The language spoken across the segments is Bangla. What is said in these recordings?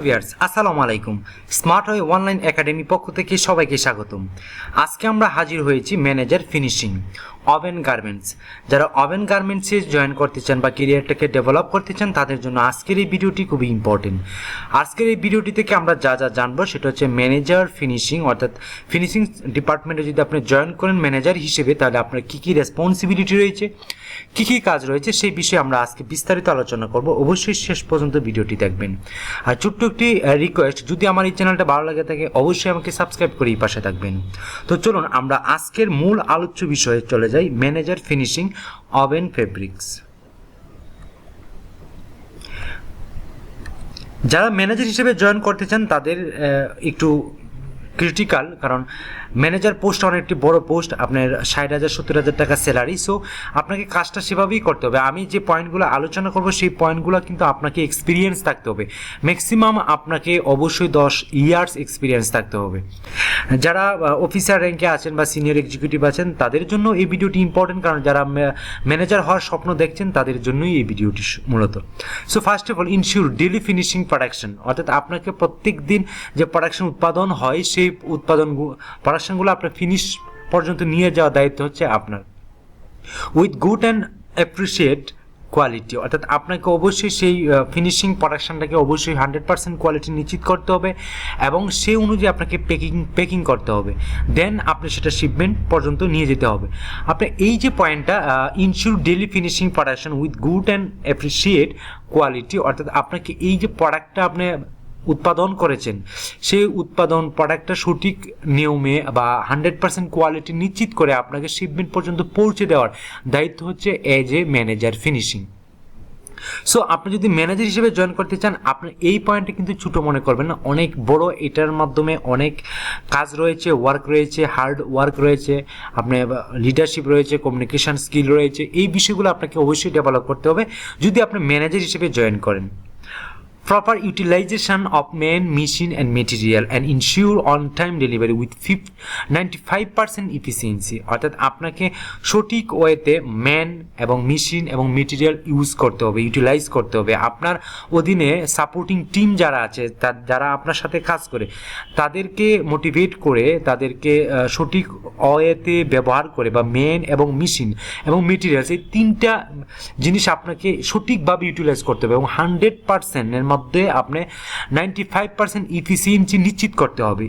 ভিউয়ার্স আসসালামু আলাইকুম। স্মার্ট ওয়ে অনলাইন একাডেমি পক্ষ থেকে সবাইকে স্বাগতম। আজকে আমরা হাজির হয়েছি ম্যানেজার ফিনিশিং ওভেন গার্মেন্টস। যারা ওভেন গার্মেন্টসে জয়েন করতে চান বা ক্যারিয়ারটাকে ডেভেলপ করতে চান তাদের জন্য আজকের এই ভিডিওটি খুবই ইম্পর্টেন্ট। আজকের এই ভিডিওটি থেকে আমরা যা জানবো সেটা হচ্ছে ম্যানেজার ফিনিশিং, অর্থাৎ ফিনিশিং ডিপার্টমেন্টে যদি আপনি জয়েন করেন ম্যানেজার হিসেবে তাহলে আপনার কী কী রেসপন্সিবিলিটি রয়েছে, কী কী কাজ রয়েছে সেই বিষয়ে আমরা আজকে বিস্তারিত আলোচনা করব। অবশ্যই শেষ পর্যন্ত ভিডিওটি দেখবেন। আর ছোট্ট একটি রিকোয়েস্ট, যদি আমার এই চ্যানেলটা ভালো লাগে থাকে অবশ্যই আমাকে সাবস্ক্রাইব করে এই পাশে থাকবেন। তো চলুন আমরা আজকের মূল আলোচ্য বিষয়ে চলে যাই, ম্যানেজার ফিনিশিং ওভেন ফেব্রিক্স। যারা ম্যানেজার হিসেবে জয়েন করতে চান তাদের একটু ক্রিটিক্যাল, কারণ ম্যানেজার পোস্ট অনেকটি বড় পোস্ট, আপনার 60,000-70,000 টাকা স্যালারি। সো আপনাকে কাজটা সেভাবেই করতে হবে। আমি যে পয়েন্টগুলো আলোচনা করব সেই পয়েন্টগুলো কিন্তু আপনাকে এক্সপিরিয়েন্স থাকতে হবে। ম্যাক্সিমাম আপনাকে অবশ্যই 10 ইয়ার্স এক্সপিরিয়েন্স থাকতে হবে। যারা অফিসার র্যাঙ্কে আছেন বা সিনিয়র এক্সিকিউটিভ আছেন তাদের জন্য এই ভিডিওটি ইম্পর্টেন্ট, কারণ যারা ম্যানেজার হওয়ার স্বপ্ন দেখছেন তাদের জন্যই এই ভিডিওটি মূলত। So first of all, ensure daily finishing production, অর্থাৎ আপনাকে প্রত্যেক দিন যে প্রোডাকশন উৎপাদন হয় সেই প্রোডাকশনগুলো আপনার ফিনিশ পর্যন্ত নিয়ে যাওয়ার দায়িত্ব হচ্ছে আপনার, with good and appreciate quality. অর্থাৎ আপনাকে অবশ্যই সেই ফিনিশিং প্রোডাকশনটাকে অবশ্যই 100% কোয়ালিটি নিশ্চিত করতে হবে এবং সেই অনুযায়ী আপনাকে প্যাকিং করতে হবে। দেন আপনি সেটা শিপমেন্ট পর্যন্ত নিয়ে যেতে হবে। আপনি এই যে পয়েন্টটা, ensure daily finishing production with good and appreciate quality, অর্থাৎ আপনাকে এই যে প্রোডাক্টটা আপনি উৎপাদন করেছেন সেই উৎপাদন প্রোডাক্টটা সঠিক নিয়মে বা 100% কোয়ালিটি নিশ্চিত করে আপনাকে শিপমেন্ট পর্যন্ত পৌঁছে দেওয়ার দায়িত্ব হচ্ছে as a manager finishing. So আপনি যদি ম্যানেজার হিসেবে জয়েন করতে চান আপনার এই পয়েন্টে কিন্তু ছোটো মনে করবেন না, অনেক বড়, এটার মাধ্যমে অনেক কাজ রয়েছে, ওয়ার্ক রয়েছে, হার্ড ওয়ার্ক রয়েছে, আপনার লিডারশিপ রয়েছে, কমিউনিকেশন স্কিল রয়েছে। এই বিষয়গুলো আপনাকে অবশ্যই ডেভেলপ করতে হবে যদি আপনি ম্যানেজার হিসেবে জয়েন করেন। Proper utilization of man, machine and material and ensure on-time delivery with 95% efficiency, অর্থাৎ আপনাকে সঠিক ওয়েতে ম্যান এবং মেশিন এবং মেটেরিয়াল ইউজ করতে হবে, ইউটিলাইজ করতে হবে। আপনার অধীনে সাপোর্টিং টিম যারা আছে, যারা আপনার সাথে কাজ করে, তাদেরকে মোটিভেট করে তাদেরকে সঠিক ওয়েতে ব্যবহার করে, বা ম্যান এবং মেশিন এবং মেটেরিয়ালস এই তিনটা জিনিস আপনাকে সঠিকভাবে ইউটিলাইজ করতে হবে এবং 100%-এর মধ্যে আপনি 95% ইফিসিয়েন্সি নিশ্চিত করতে হবে।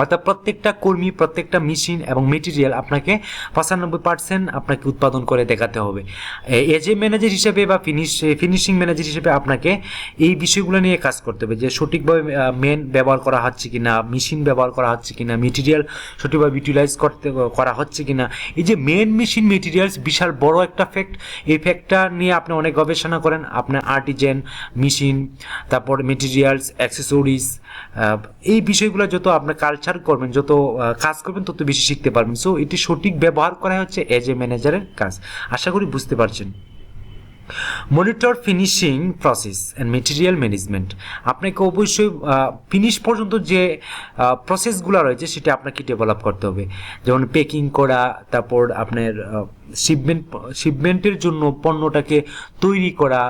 অর্থাৎ প্রত্যেকটা কর্মী, প্রত্যেকটা মেশিন এবং মেটেরিয়াল আপনাকে 95% আপনাকে উৎপাদন করে দেখাতে হবে। এজ এ ম্যানেজার হিসেবে বা ফিনিশিং ম্যানেজার হিসেবে আপনাকে এই বিষয়গুলো নিয়ে কাজ করতে হবে, যে সঠিকভাবে মেন ব্যবহার করা হচ্ছে কিনা, মেশিন ব্যবহার করা হচ্ছে কিনা, মেটেরিয়াল সঠিকভাবে ইউটিলাইজ করা হচ্ছে কিনা। এই যে মেন মেশিন মেটেরিয়ালস বিশাল বড় একটা ফ্যাক্ট, এই ফ্যাক্টটা নিয়ে আপনি অনেক গবেষণা করেন। আপনার আর্টিজেন, মেশিন, তারপর মেটেরিয়ালস, অ্যাক্সেসরিজ, এই বিষয়গুলো যত আপনার কালচার করবেন, যত কাজ করবেন তত বেশি শিখতে পারবেন। সো এটি সঠিক ব্যবহার করা হচ্ছে এজ এ ম্যানেজারের কাজ। আশা করি বুঝতে পারছেন। Monitor finishing process and material management, আপনাকে অবশ্যই ফিনিশ পর্যন্ত যে প্রসেসগুলো রয়েছে সেটা আপনাকে ডেভেলপ করতে হবে। যেমন প্যাকিং করা, তারপর আপনার শিপমেন্টের জন্য পণ্যটাকে তৈরি করা,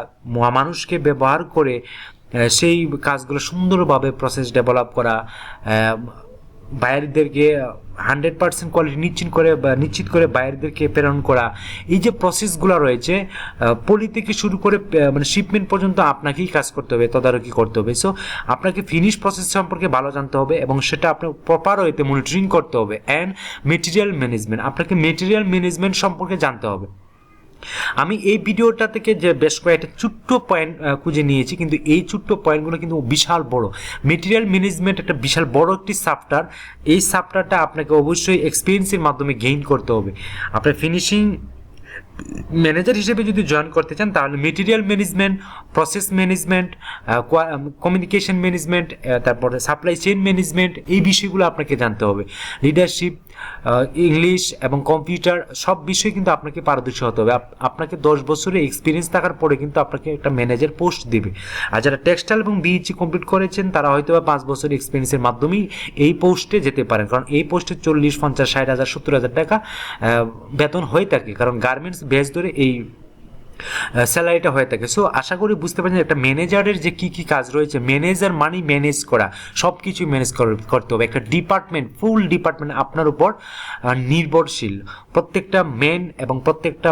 মানুষকে ব্যবহার করে সেই কাজগুলো সুন্দরভাবে প্রসেস ডেভেলপ করা, বায়ারদেরকে 100% কোয়ালিটি নিশ্চিত করে বায়ারদেরকে প্রেরণ করা। এই যে প্রসেসগুলো রয়েছে পলি থেকে শুরু করে মানে শিপমেন্ট পর্যন্ত আপনাকেই কাজ করতে হবে, তদারকি করতে হবে। সো আপনাকে ফিনিশ প্রসেস সম্পর্কে ভালো জানতে হবে এবং সেটা আপনার প্রপার ওয়েতে মনিটরিং করতে হবে। অ্যান্ড মেটেরিয়াল ম্যানেজমেন্ট, আপনাকে মেটেরিয়াল ম্যানেজমেন্ট সম্পর্কে জানতে হবে। আমি এই ভিডিওটা থেকে যে বেশ কয়েকটা ছোট্ট পয়েন্ট খুঁজে নিয়েছি, কিন্তু এই ছোট্ট পয়েন্টগুলো কিন্তু বিশাল বড়। মেটেরিয়াল ম্যানেজমেন্ট একটা বিশাল বড় একটি সাফটওয়্যার। এই সাফটওয়্যারটা আপনাকে অবশ্যই এক্সপিরিয়েন্সের মাধ্যমে গেইন করতে হবে। আপনার ফিনিশিং ম্যানেজার হিসেবে যদি জয়েন করতে চান তাহলে material management, process management, communication management, তারপরে সাপ্লাই চেইন ম্যানেজমেন্ট, এই বিষয়গুলো আপনাকে জানতে হবে। লিডারশিপ, ইংলিশ এবং কম্পিউটার সব বিষয়ে কিন্তু আপনাকে পারদর্শী হতে হবে। আপনাকে 10 বছরের এক্সপিরিয়েন্স থাকার পরে কিন্তু আপনাকে একটা ম্যানেজার পোস্ট দেবে। আর যারা টেক্সটাইল এবং বিইচি কমপ্লিট করেছেন তারা হয়তো 5 বছরের এক্সপিরিয়েন্সের মাধ্যমেই এই পোস্টে যেতে পারেন, কারণ এই পোস্টে 40, 50, 60 হাজার, 70 হাজার টাকা বেতন হয়ে থাকে, কারণ গার্মেন্টস বেস ধরে এই স্যালারিটা হয়ে থাকে। সো আশা করি বুঝতে পারছেন একটা ম্যানেজারের যে কী কী কাজ রয়েছে, ম্যানেজার মানি ম্যানেজ করা, সব কিছুই ম্যানেজ করতে হবে। একটা ডিপার্টমেন্ট, ফুল ডিপার্টমেন্ট আপনার উপর নির্ভরশীল। প্রত্যেকটা ম্যান এবং প্রত্যেকটা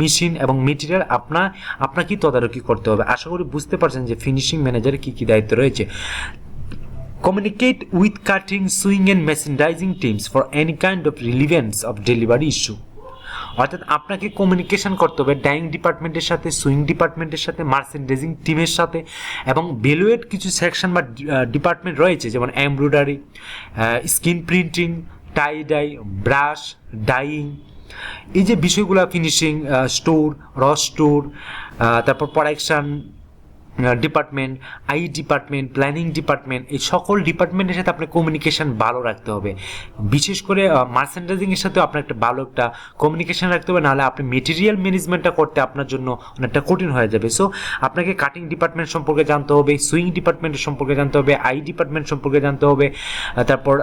মেশিন এবং মেটেরিয়াল আপনাকেই তদারকি করতে হবে। আশা করি বুঝতে পারছেন যে ফিনিশিং ম্যানেজারের কী কী দায়িত্ব রয়েছে। Communicate with cutting, sewing and merchandising teams for any kind of relevance of delivery issue. অর্থাৎ আপনাকে কমিউনিকেশন করতে হবে ডাইং ডিপার্টমেন্টের সাথে, সুইং ডিপার্টমেন্টের সাথে, মার্চেন্ডাইজিং টিমের সাথে, এবং ভ্যালুয়েট কিছু সেকশন বা ডিপার্টমেন্ট রয়েছে যেমন এমব্রয়ডারি, স্ক্রিন প্রিন্টিং, টাই ডাই, ব্রাশ, ডাইং, এই যে বিষয়গুলো, ফিনিশিং স্টোর, স্টোর, তারপর production department, department, planning department, এই সকল ডিপার্টমেন্টের সাথে আপনার কমিউনিকেশন ভালো রাখতে হবে। বিশেষ করে মার্চেন্ডাইজিংয়ের সাথেও আপনার একটা ভালো একটা কমিউনিকেশন রাখতে হবে, নাহলে আপনি মেটেরিয়াল ম্যানেজমেন্টটা করতে আপনার জন্য অনেকটা কঠিন হয়ে যাবে। সো আপনাকে কাটিং ডিপার্টমেন্ট সম্পর্কে জানতে হবে, সুইং ডিপার্টমেন্টের সম্পর্কে জানতে হবে, ডিপার্টমেন্ট সম্পর্কে জানতে হবে, তারপর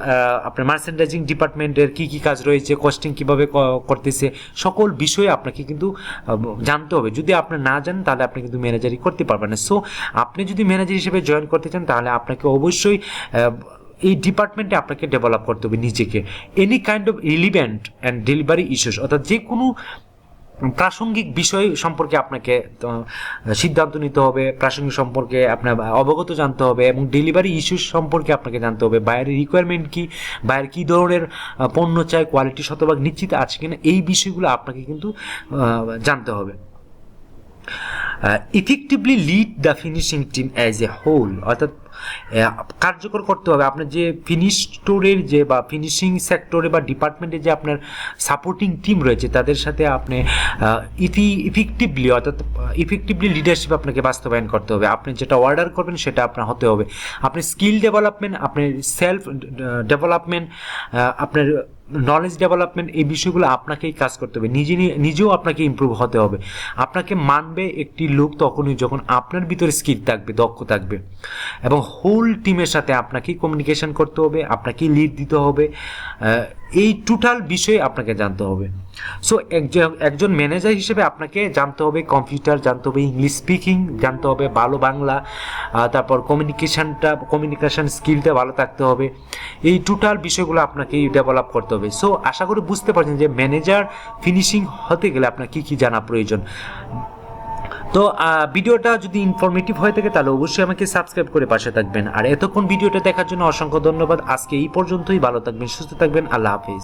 আপনার মার্চেন্ডাইজিং ডিপার্টমেন্টের কী কী কাজ রয়েছে, কস্টিং কীভাবে করতেছে, সকল বিষয়ে আপনাকে কিন্তু জানতে হবে। যদি আপনি না জানেন তাহলে আপনি কিন্তু ম্যানেজারই করতে পারবেন না। সো আপনি যদি ম্যানেজার হিসেবে জয়েন করতে চান তাহলে আপনাকে অবশ্যই এই ডিপার্টমেন্টে আপনাকে ডেভেলপ করতে হবে নিজেকে। Any kind of relevant and delivery issues, অর্থাৎ যে কোনো প্রাসঙ্গিক বিষয় সম্পর্কে আপনাকে সিদ্ধান্ত নিতে হবে, প্রাসঙ্গিক সম্পর্কে আপনার অবগত জানতে হবে, এবং ডেলিভারি ইস্যুস সম্পর্কে আপনাকে জানতে হবে। বাইরের রিকোয়ারমেন্ট কী, বাইরের কী ধরনের পণ্য চাই, কোয়ালিটি শতভাগ নিশ্চিত আছে কিনা, এই বিষয়গুলো আপনাকে কিন্তু জানতে হবে। Effectively lead the finishing team as a whole, অর্থাৎ কার্যকর করতে হবে আপনার যে ফিনিশ স্টোরের যে বা ফিনিশিং সেক্টরে বা ডিপার্টমেন্টে যে আপনার সাপোর্টিং টিম রয়েছে তাদের সাথে আপনি ইফেক্টিভলি লিডারশিপ আপনাকে বাস্তবায়ন করতে হবে। আপনি যেটা অর্ডার করবেন সেটা আপনার হতে হবে। আপনি স্কিল ডেভেলপমেন্ট, আপনার সেলফ ডেভেলপমেন্ট, আপনার নলেজ ডেভেলপমেন্ট, এই বিষয়গুলো আপনাকেই কাজ করতে হবে। নিজেও আপনাকে ইমপ্রুভ হতে হবে। আপনাকে মানবে একটি লোক তখনই যখন আপনার ভিতরে স্কিল থাকবে, দক্ষ থাকবে, এবং হোল টিমের সাথে আপনাকেই কমিউনিকেশন করতে হবে, আপনাকেই লিড দিতে হবে। এই টোটাল বিষয়ে আপনাকে জানতে হবে। সো একজন ম্যানেজার হিসেবে আপনাকে জানতে হবে কম্পিউটার, জানতে হবে ইংলিশ স্পিকিং, জানতে হবে ভালো বাংলা, তারপর কমিউনিকেশন স্কিলটা ভালো থাকতে হবে। এই টোটাল বিষয়গুলো আপনাকেই ডেভেলপ করতে হবে। সো আশা করি বুঝতে পারছেন যে ম্যানেজার ফিনিশিং হতে গেলে আপনার কী কী জানা প্রয়োজন। তো ভিডিওটা যদি ইনফরমেটিভ হয়ে থাকে তাহলে অবশ্যই আমাকে সাবস্ক্রাইব করে পাশে থাকবেন। আর এতক্ষণ ভিডিওটা দেখার জন্য অসংখ্য ধন্যবাদ। আজকে এই পর্যন্তই। ভালো থাকবেন, সুস্থ থাকবেন। আল্লাহ হাফিজ।